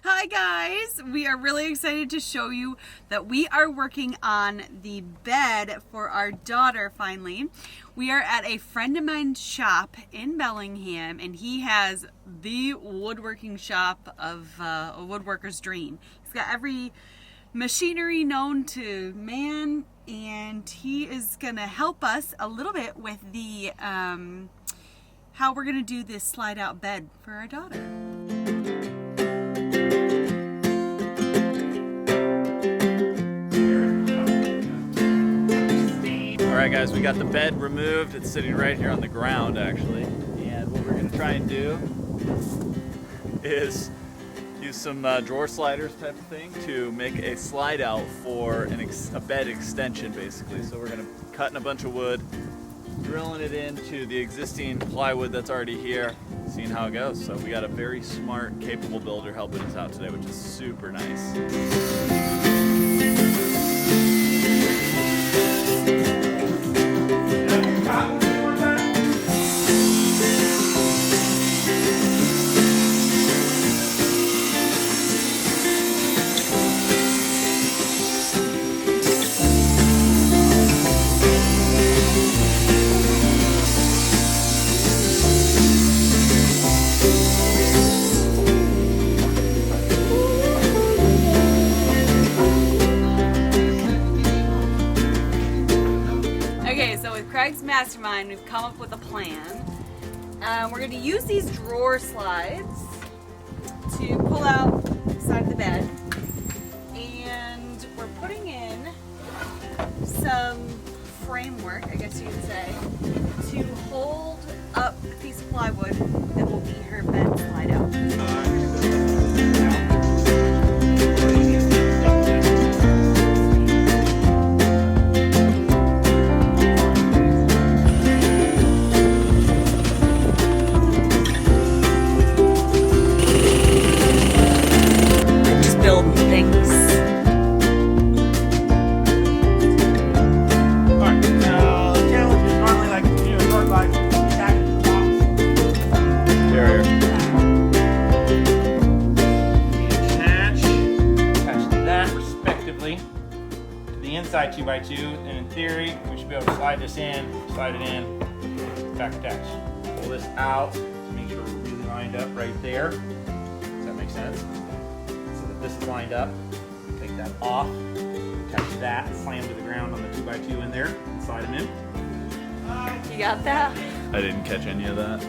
Hi guys! We are really excited to show you that we are working on the bed for our daughter finally. We are at a friend of mine's shop in Bellingham and he has the woodworking shop of a woodworker's dream. He's got every machinery known to man and he is gonna help us a little bit with the how we're gonna do this slide out bed for our daughter. Alright guys, we got the bed removed. It's sitting right here on the ground actually. And what we're going to try and do is use some drawer sliders type of thing to make a slide out for a bed extension basically. So we're going to cut in a bunch of wood, drilling it into the existing plywood that's already here, seeing how it goes. So we got a very smart, capable builder helping us out today, which is super nice. Craig's mastermind, we've come up with a plan. We're going to use these drawer slides to pull out the side of the bed, and we're putting in some framework, I guess you could say, to hold up the piece of plywood that will be her bed slide out. Inside 2x2, and in theory we should be able to slide this in, slide it in, back attach. Pull this out to make sure we're really lined up right there. Does that make sense? So that this is lined up. Take that off, attach that, slam to the ground on the 2x2 in there, and slide them in. You got that? I didn't catch any of that.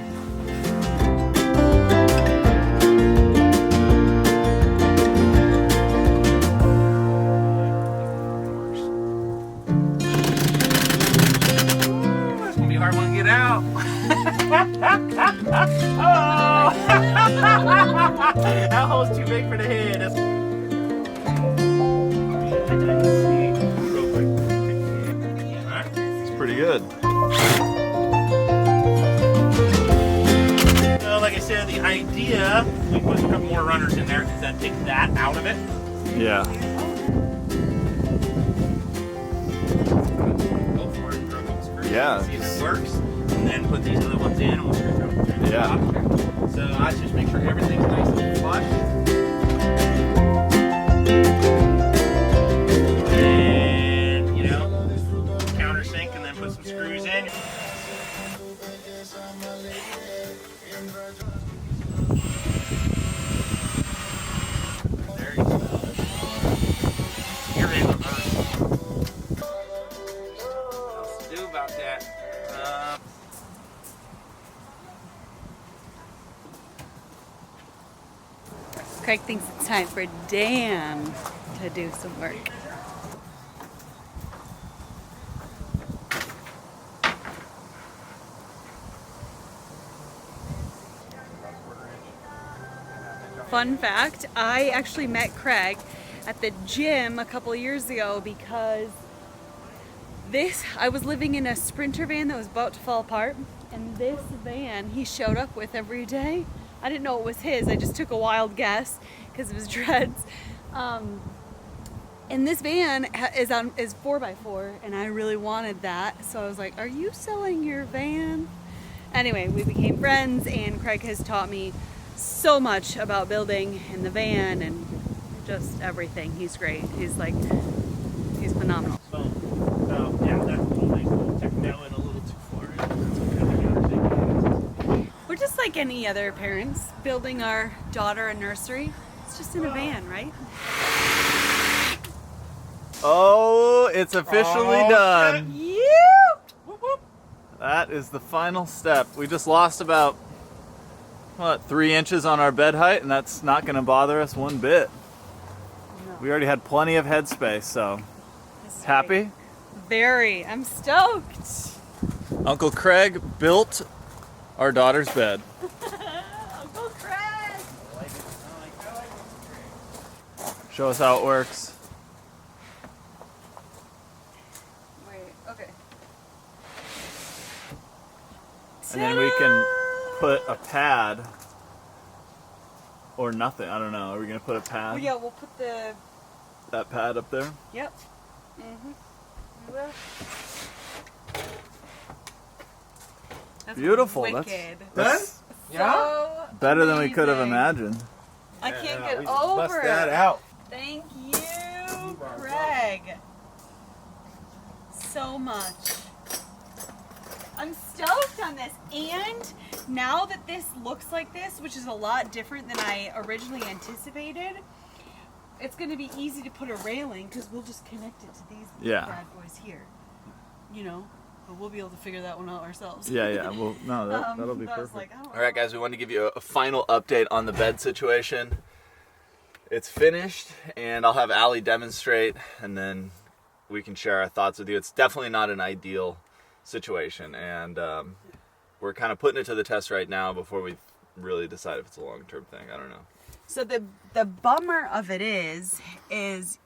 That hole's too big for the head. It's pretty good. So, like I said, the idea, we put a couple more runners in there because that takes that out of it. Yeah. Go for it and throw a couple screws. Yeah. See if it works. And then put these other ones in and we'll screw them through the top. So I just make sure everything's nice and flush. And, you know, countersink and then put some screws in. There you go. You're in reverse. What else to do about that? Craig thinks it's time for Dan to do some work. Fun fact, I actually met Craig at the gym a couple of years ago because I was living in a Sprinter van that was about to fall apart, and this van he showed up with every day. I didn't know it was his. I just took a wild guess because of his dreads. And this van is 4x4, and I really wanted that. So I was like, "Are you selling your van?" Anyway, we became friends, and Craig has taught me so much about building in the van and just everything. He's great. He's phenomenal. So yeah, that whole thing now went a little too far. That's okay. We're just like any other parents building our daughter a nursery. It's just in a van, right? Oh, it's officially done. That is the final step. We just lost about, what, 3 inches on our bed height, and that's not going to bother us one bit. No. We already had plenty of headspace, so happy? Very. I'm stoked. Uncle Craig built our daughter's bed. Uncle Craig. I like it. I like it. Show us how it works. Wait, okay. And then we can put a pad or nothing. I don't know. Are we going to put a pad? Well, yeah, we'll put That pad up there? Yep. We will. That's Beautiful. Wicked. That's So better than we could have amazing. imagined. I can't get we just over bust it. that out. Thank you, Craig, so much. I'm stoked on this, and now that this looks like this, which is a lot different than I originally anticipated, it's going to be easy to put a railing because we'll just connect it to these bad boys here, you know. But we'll be able to figure that one out ourselves. Yeah. Well, no, that'll be I was perfect. like, I don't All right, guys, we wanted to give you a final update on the bed situation. It's finished, and I'll have Allie demonstrate, and then we can share our thoughts with you. It's definitely not an ideal situation, and we're kind of putting it to the test right now before we really decide if it's a long-term thing. I don't know. So the bummer of it is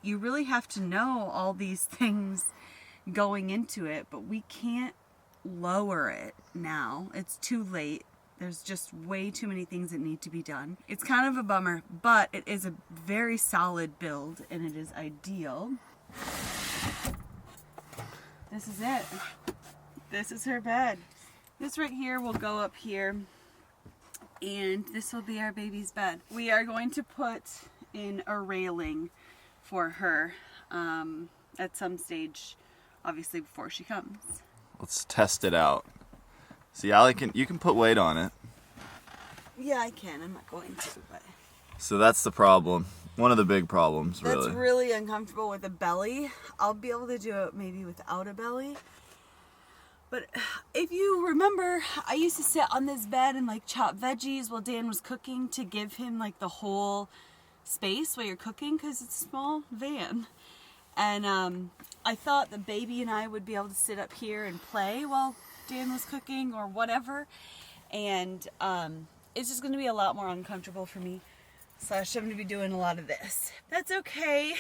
you really have to know all these things going into it, but we can't lower it now. It's too late. There's just way too many things that need to be done. It's kind of a bummer, but it is a very solid build, and it is ideal. This is it. This is her bed. This right here will go up here, and this will be our baby's bed. We are going to put in a railing for her at some stage, obviously before she comes. Let's test it out. See, Allie, you can put weight on it. Yeah, I can. I'm not going to, but So that's the problem. One of the big problems, really. that's really uncomfortable with a belly. I'll be able to do it maybe without a belly. But if you remember, I used to sit on this bed and like chop veggies while Dan was cooking to give him like the whole space while you're cooking because it's a small van. And I thought the baby and I would be able to sit up here and play while Dan was cooking or whatever. And it's just going to be a lot more uncomfortable for me. So I'm going to be doing a lot of this. That's okay.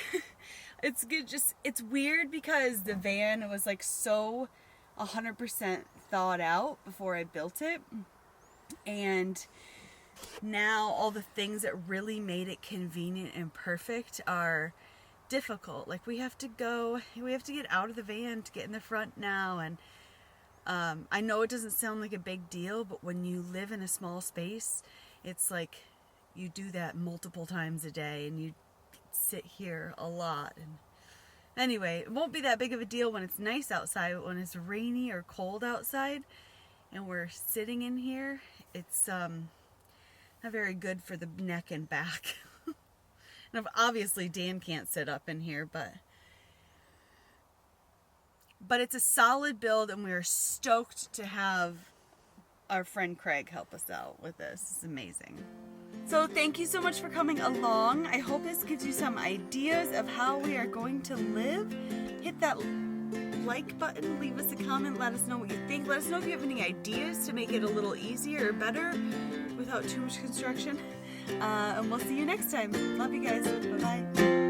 It's good. It's weird because the van was like so 100% thought out before I built it. And now all the things that really made it convenient and perfect are difficult. Like we have to get out of the van to get in the front now. And I know it doesn't sound like a big deal, but when you live in a small space, it's like you do that multiple times a day and you sit here a lot. And anyway, it won't be that big of a deal when it's nice outside, but when it's rainy or cold outside and we're sitting in here, it's not very good for the neck and back. And obviously Dan can't sit up in here, but it's a solid build, and we are stoked to have our friend Craig help us out with this. It's amazing. So thank you so much for coming along. I hope this gives you some ideas of how we are going to live. Hit that like button, leave us a comment, let us know what you think. Let us know if you have any ideas to make it a little easier or better without too much construction. And we'll see you next time. Love you guys. Bye-bye.